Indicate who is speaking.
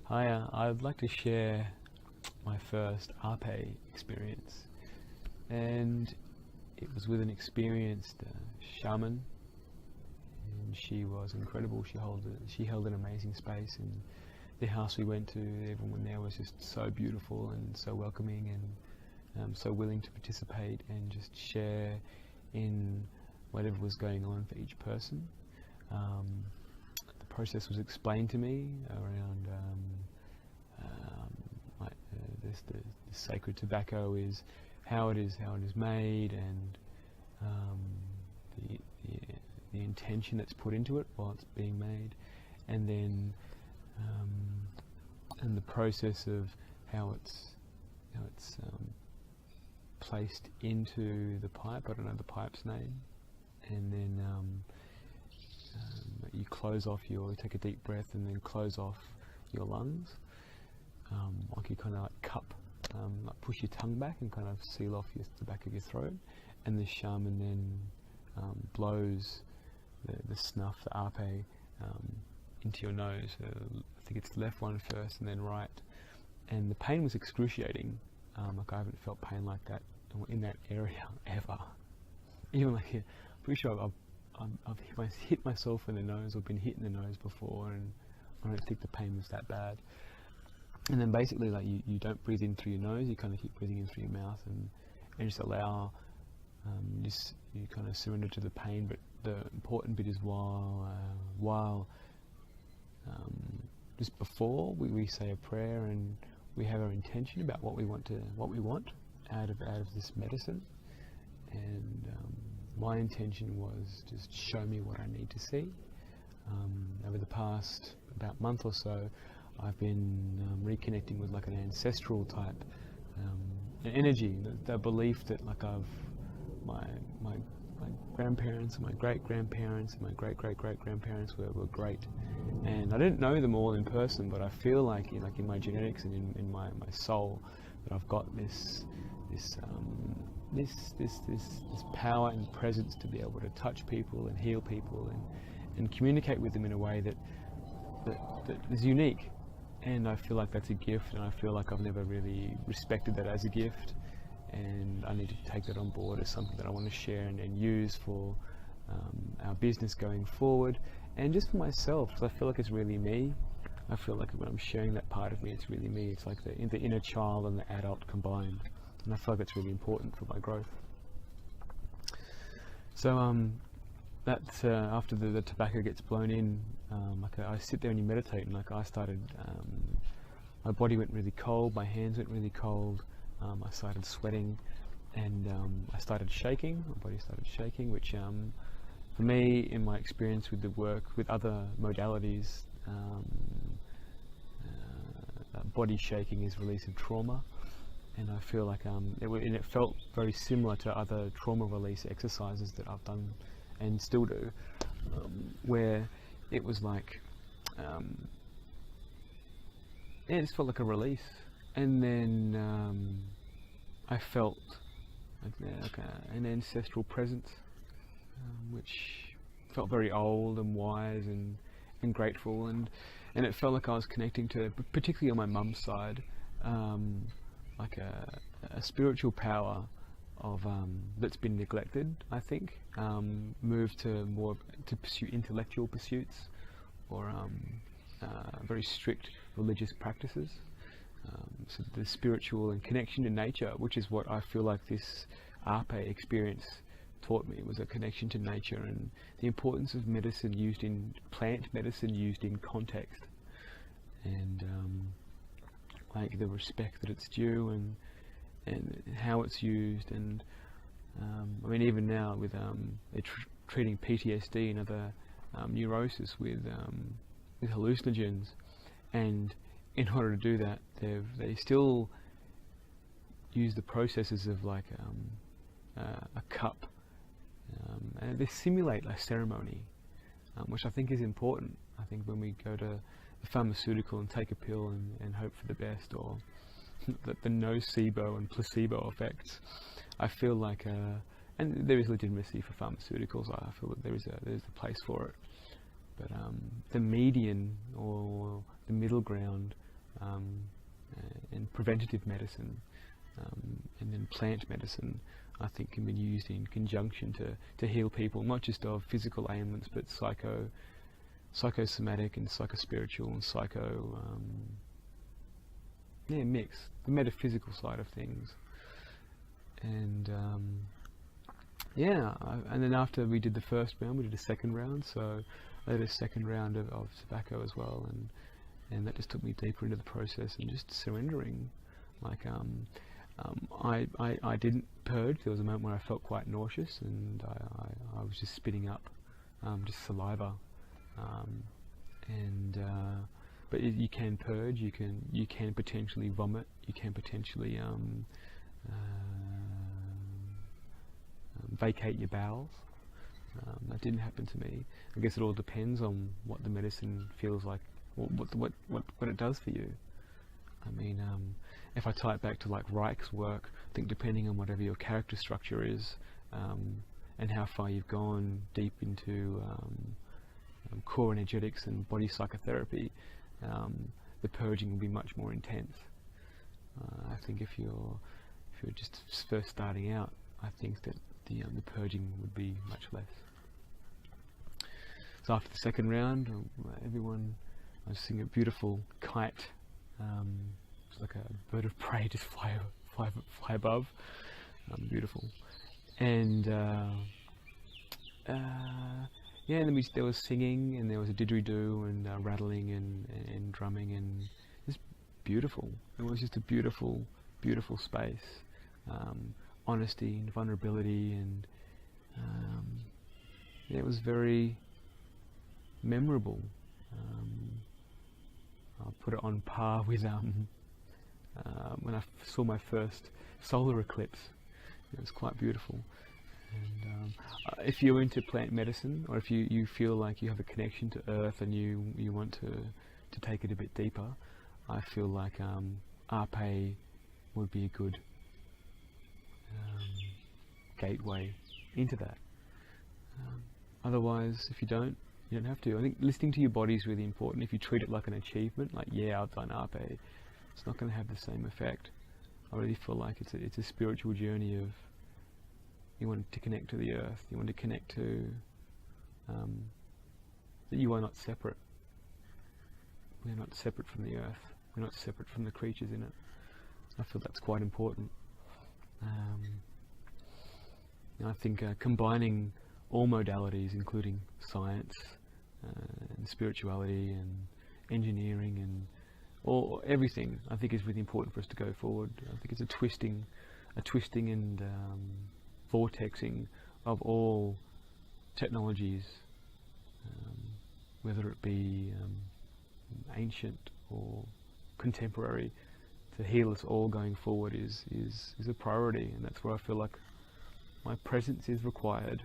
Speaker 1: Hi, I'd like to share my first Rapé experience, and it was with an experienced shaman, and she was incredible. She held an amazing space, and the house we went to, everyone there was just so beautiful and so welcoming, and so willing to participate and just share in whatever was going on for each person. The process was explained to me around the sacred tobacco is how it is made, and the, the intention that's put into it while it's being made, and then and the process of how it's placed into the pipe. I don't know the pipe's name, and then you you take a deep breath and then close off your lungs, like you kind of like cup, like push your tongue back and kind of seal off the back of your throat, and the shaman then blows the snuff, the Rapé, into your nose. I think it's left one first and then right, and the pain was excruciating. Like I haven't felt pain like that in that area ever. Even like, I'm pretty sure I've hit myself in the nose or been hit in the nose before, and I don't think the pain was that bad. And then basically, like you don't breathe in through your nose, you kind of keep breathing in through your mouth, and just allow, you kind of surrender to the pain. But the important bit is while just before we say a prayer and we have our intention about what we want out of this medicine. And my intention was just show me what I need to see. Over the past about month or so, I've been reconnecting with like an ancestral type energy, the belief that like my grandparents and my great grandparents and my great great great grandparents were great, and I didn't know them all in person, but I feel like in my genetics and in my soul that I've got this power and presence to be able to touch people and heal people and communicate with them in a way that is unique. And I feel like that's a gift, and I feel like I've never really respected that as a gift, and I need to take that on board as something that I want to share and use for our business going forward, and just for myself, because I feel like it's really me. I feel like when I'm sharing that part of me, it's really me. It's like the inner child and the adult combined, and I feel like it's really important for my growth. So that's after the tobacco gets blown in, I sit there and you meditate, and like I started, my body went really cold, my hands went really cold, I started sweating, and I started shaking, my body started shaking, which for me, in my experience with the work, with other modalities, body shaking is release of trauma, and I feel like it felt very similar to other trauma release exercises that I've done and still do, where it was like, it just felt like a release, and then I felt like an ancestral presence, which felt very old and wise and grateful, and it felt like I was connecting to, particularly on my mum's side, like a spiritual power of that's been neglected, I think, moved to pursue intellectual pursuits or very strict religious practices. So the spiritual and connection to nature, which is what I feel like this Rapé experience taught me, was a connection to nature and the importance of plant medicine used in context, and like the respect that it's due, and how it's used, and I mean, even now with they're treating PTSD and other neurosis with hallucinogens, and in order to do that, they still use the processes of like a cup, and they simulate a ceremony, which I think is important. I think when we go to the pharmaceutical and take a pill and hope for the best, or the nocebo and placebo effects, I feel like, and there is legitimacy for pharmaceuticals. I feel that there's a place for it, but the median or the middle ground and preventative medicine, and then plant medicine, I think, can be used in conjunction to heal people, not just of physical ailments, but psychosomatic and psychospiritual and mix, the metaphysical side of things. And and then after we did the first round, we did a second round, so I did a second round of tobacco as well, and that just took me deeper into the process and just surrendering. Like, I didn't purge. There was a moment where I felt quite nauseous, and I was just spitting up just saliva, but you can purge. You can potentially vomit. You can potentially vacate your bowels. That didn't happen to me. I guess it all depends on what the medicine feels like, what it does for you. I mean, if I tie it back to like Reich's work, I think depending on whatever your character structure is, and how far you've gone deep into core energetics and body psychotherapy, the purging will be much more intense. I think if you're just first starting out, I think that the purging would be much less. So after the second round, everyone, I was seeing a beautiful kite. It's like a bird of prey just fly above. Beautiful. And and then there was singing, and there was a didgeridoo and rattling and drumming, and just beautiful. It was just a beautiful, beautiful space. Honesty and vulnerability, and it was very memorable. I'll put it on par with when I saw my first solar eclipse. It was quite beautiful. And if you're into plant medicine, or if you feel like you have a connection to Earth and you want to take it a bit deeper, I feel like Rapé would be a good gateway into that. Otherwise, if you don't have to. I think listening to your body is really important. If you treat it like an achievement, like, yeah, I've done Rapé, it's not going to have the same effect. I really feel like it's a spiritual journey of, you want to connect to the earth, you want to connect to that you are not separate. We are not separate from the earth. We're not separate from the creatures in it. I feel that's quite important. I think combining all modalities, including science and spirituality and engineering and everything, I think is really important for us to go forward. I think it's a twisting and vortexing of all technologies, whether it be ancient or contemporary, to heal us all going forward is a priority, and that's where I feel like my presence is required.